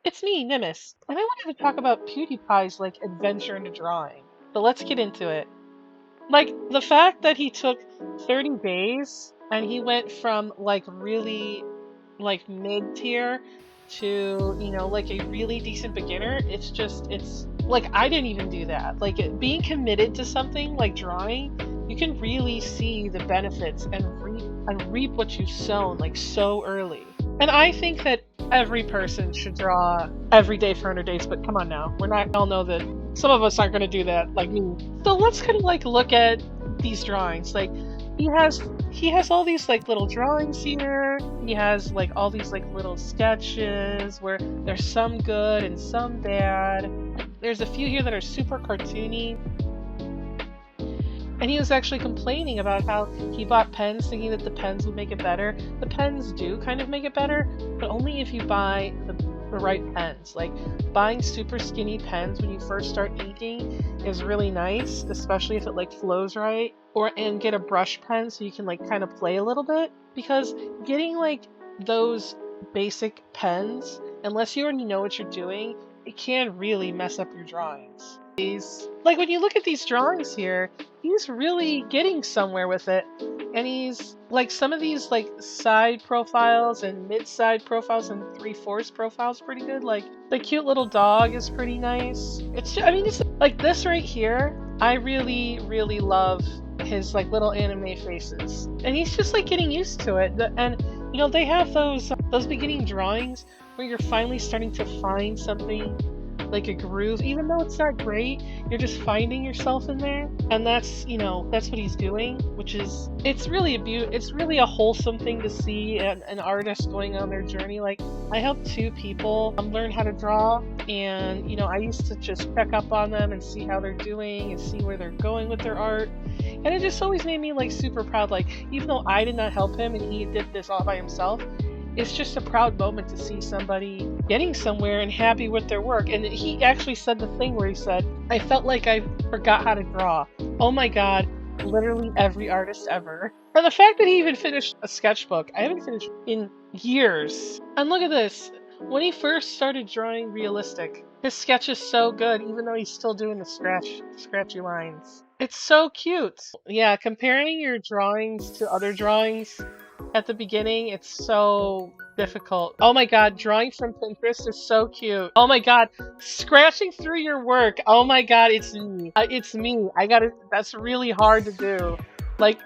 It's me, Nimis, and I wanted to talk about PewDiePie's like adventure into drawing. But let's get into it. Like the fact that he took 30 days and he went from like really like mid tier to, like a really decent beginner. It's like I didn't even do that. Like being committed to something like drawing, you can really see the benefits and reap what you've sown like so early. And I think that every person should draw every day for 100 days, but come on now. We all know that some of us aren't going to do that like me. So let's kind of like look at these drawings. Like he has he has all these like little drawings here. He has like all these like little sketches where there's some good and some bad. There's a few here that are super cartoony. And he was actually complaining about how he bought pens thinking that the pens would make it better. The pens do kind of make it better, but only if you buy the right pens. Like buying super skinny pens when you first start inking is really nice, especially if it like flows right. And get a brush pen so you can like kind of play a little bit. Because getting like those basic pens, unless you already know what you're doing, it can really mess up your drawings. Like when you look at these drawings here, he's really getting somewhere with it. And he's like some of these like side profiles and mid-side profiles and 3/4 profiles pretty good. Like the cute little dog is pretty nice. It's like this right here. I really, really love his like little anime faces. And he's just like getting used to it. And they have those beginning drawings where you're finally starting to find something like a groove, even though it's not great, you're just finding yourself in there. And that's what he's doing, which is, it's really a wholesome thing to see an artist going on their journey. Like I helped two people learn how to draw, and I used to just check up on them and see how they're doing and see where they're going with their art. And it just always made me like super proud. Like even though I did not help him and he did this all by himself, it's just a proud moment to see somebody getting somewhere and happy with their work. And he actually said the thing where he said, I felt like I forgot how to draw. Oh my god, literally every artist ever. And the fact that he even finished a sketchbook, I haven't finished in years. And look at this. When he first started drawing realistic, his sketch is so good, even though he's still doing the scratchy lines. It's so cute. Yeah, comparing your drawings to other drawings at the beginning, it's so difficult. Oh my god, drawing from Pinterest is so cute. Oh my god, scratching through your work. Oh my god, it's me. It's me. That's really hard to do. Like,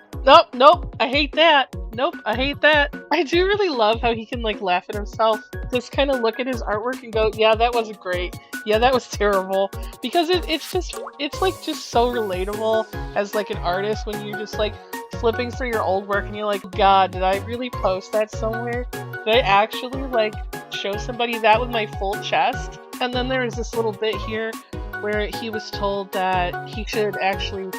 nope, I hate that. Nope, I hate that. I do really love how he can like laugh at himself. Just kind of look at his artwork and go, yeah, that wasn't great. Yeah, that was terrible. Because it's like just so relatable as like an artist when you just like flipping through your old work and you're like, God, did I really post that somewhere? Did I actually like show somebody that with my full chest? And then there is this little bit here where he was told that he should actually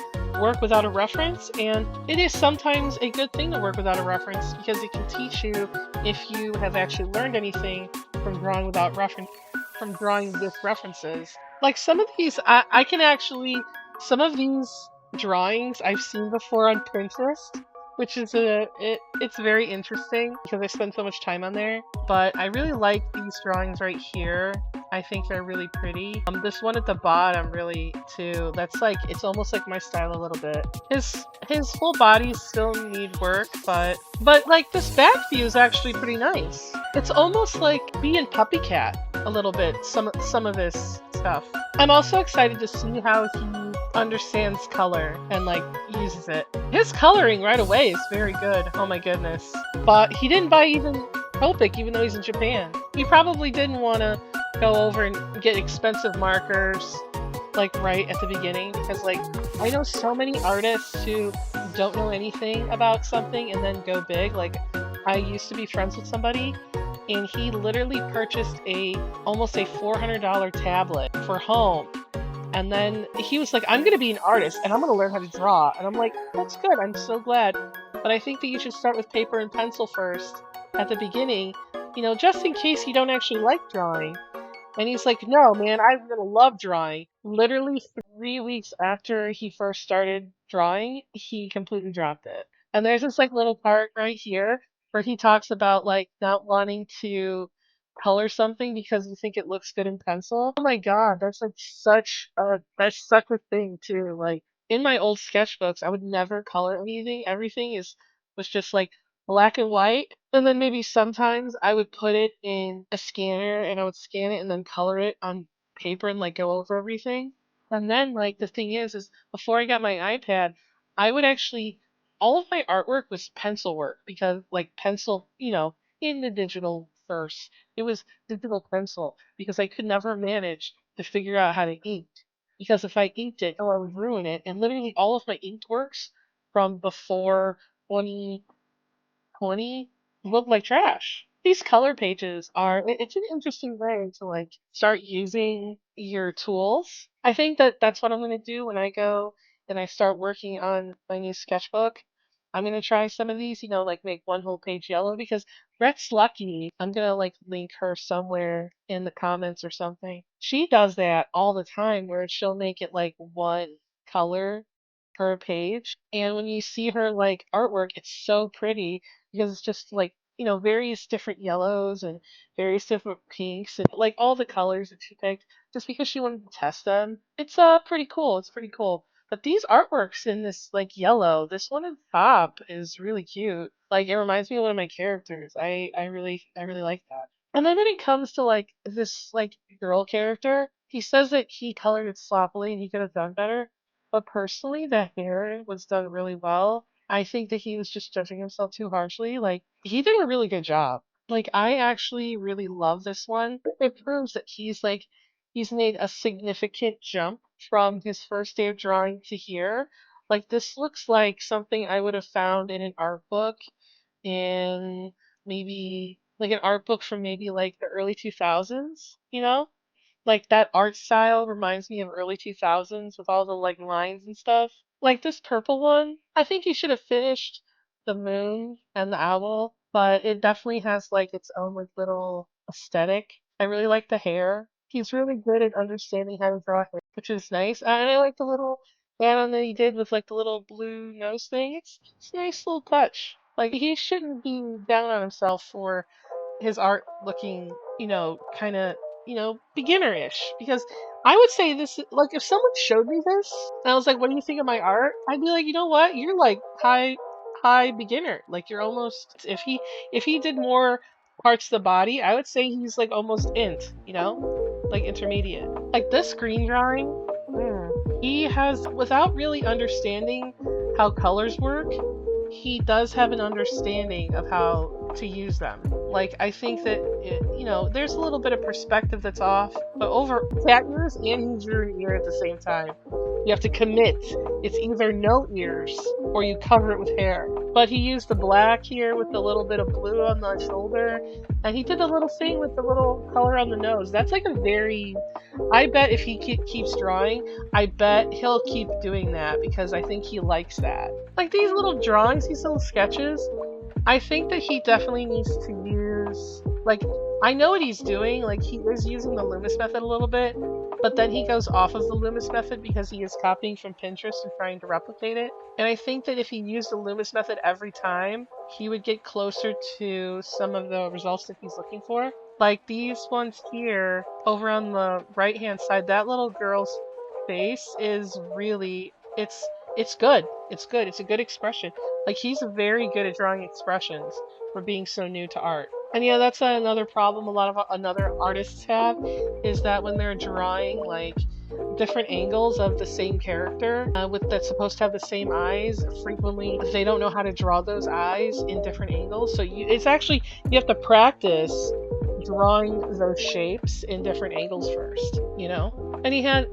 work without a reference, and it is sometimes a good thing to work without a reference because it can teach you if you have actually learned anything from drawing with references. Like some of these, some of these drawings I've seen before on Pinterest, which is it's very interesting because I spend so much time on there. But I really like these drawings right here. I think they're really pretty. This one at the bottom really too. That's like, it's almost like my style a little bit. His full body still need work, but like this back view is actually pretty nice. It's almost like being Puppy Cat a little bit. Some of his stuff. I'm also excited to see how he understands color and like uses it. His coloring right away is very good. Oh my goodness. But he didn't buy even Copic even though he's in Japan. He probably didn't want to go over and get expensive markers like right at the beginning, because like I know so many artists who don't know anything about something and then go big. Like I used to be friends with somebody and he literally purchased almost a $400 tablet for home. And then he was like, I'm going to be an artist and I'm going to learn how to draw. And I'm like, that's good. I'm so glad. But I think that you should start with paper and pencil first at the beginning, just in case you don't actually like drawing. And he's like, no, man, I'm going to love drawing. Literally 3 weeks after he first started drawing, he completely dropped it. And there's this like little part right here where he talks about like not wanting to color something because you think it looks good in pencil. Oh my God, that's like such a thing too. Like in my old sketchbooks, I would never color anything. Everything is was just like black and white. And then maybe sometimes I would put it in a scanner and I would scan it and then color it on paper and like go over everything. And then like the thing is before I got my iPad, I would actually all of my artwork was pencil work because like pencil, in the digital first. It was digital pencil because I could never manage to figure out how to ink. Because if I inked it, I would ruin it. And literally all of my inked works from before 2020 look like trash. These color pages it's an interesting way to like start using your tools. I think that that's what I'm going to do when I go and I start working on my new sketchbook. I'm going to try some of these, like make one whole page yellow because Brett's lucky. I'm going to like link her somewhere in the comments or something. She does that all the time where she'll make it like one color per page. And when you see her like artwork, it's so pretty because it's just like, various different yellows and various different pinks and like all the colors that she picked just because she wanted to test them. It's pretty cool. It's pretty cool. But these artworks in this like yellow, this one at the top is really cute. Like it reminds me of one of my characters. I really like that. And then when it comes to like this like girl character, he says that he colored it sloppily and he could have done better. But personally, the hair was done really well. I think that he was just judging himself too harshly. Like, he did a really good job. Like, I actually really love this one. It proves that he's made a significant jump from his first day of drawing to here. Like, this looks like something I would have found in an art book in maybe, like an art book from maybe like the early 2000s, you know? Like that art style reminds me of early 2000s with all the like lines and stuff. Like this purple one, I think you should have finished the moon and the owl, but it definitely has like its own like little aesthetic. I really like the hair. He's really good at understanding how to draw hair, which is nice. And I like the little add-on that he did with like the little blue nose thing. It's a nice little touch. Like he shouldn't be down on himself for his art looking, kind of, beginnerish. Because I would say this, like, if someone showed me this and I was like, "What do you think of my art?" I'd be like, "You know what? You're like high beginner. Like, you're almost if he did more parts of the body, I would say he's like almost int, like intermediate. Like this green drawing, he has without really understanding how colors work." He does have an understanding of how to use them. Like, I think that, there's a little bit of perspective that's off, but over cat ears and use your ear at the same time. You have to commit. It's either no ears or you cover it with hair. But he used the black here with the little bit of blue on the shoulder, and he did a little thing with the little color on the nose. That's like a very. I bet if he keeps drawing, I bet he'll keep doing that because I think he likes that. Like these little drawings, these little sketches, I think that he definitely needs to use, like, I know what he's doing, like he is using the Lumis method a little bit, but then he goes off of the Lumis method because he is copying from Pinterest and trying to replicate it. And I think that if he used the Lumis method every time, he would get closer to some of the results that he's looking for. Like these ones here, over on the right-hand side, that little girl's face is really, it's good. It's good. It's a good expression. Like he's very good at drawing expressions for being so new to art. And yeah, that's another problem a lot of another artists have is that when they're drawing like different angles of the same character with that's supposed to have the same eyes, frequently they don't know how to draw those eyes in different angles. So it's actually you have to practice drawing those shapes in different angles first, And he had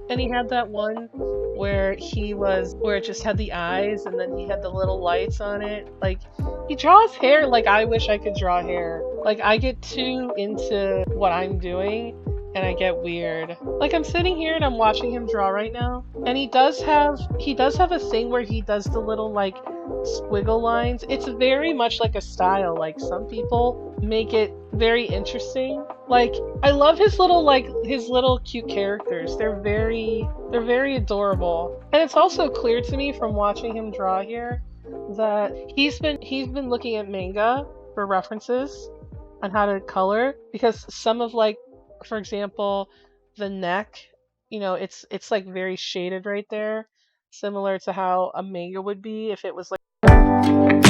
that one where it just had the eyes and then he had the little lights on it. Like he draws hair like I wish I could draw hair. Like I get too into what I'm doing and I get weird. Like I'm sitting here and I'm watching him draw right now, and he does have a thing where he does the little like squiggle lines. It's very much like a style. Like some people make it very interesting. Like I love his little cute characters. They're very adorable. And it's also clear to me from watching him draw here that he's been looking at manga for references. on how to color, because some of, like, for example, the neck, you know, it's like very shaded right there, similar to how a manga would be if it was like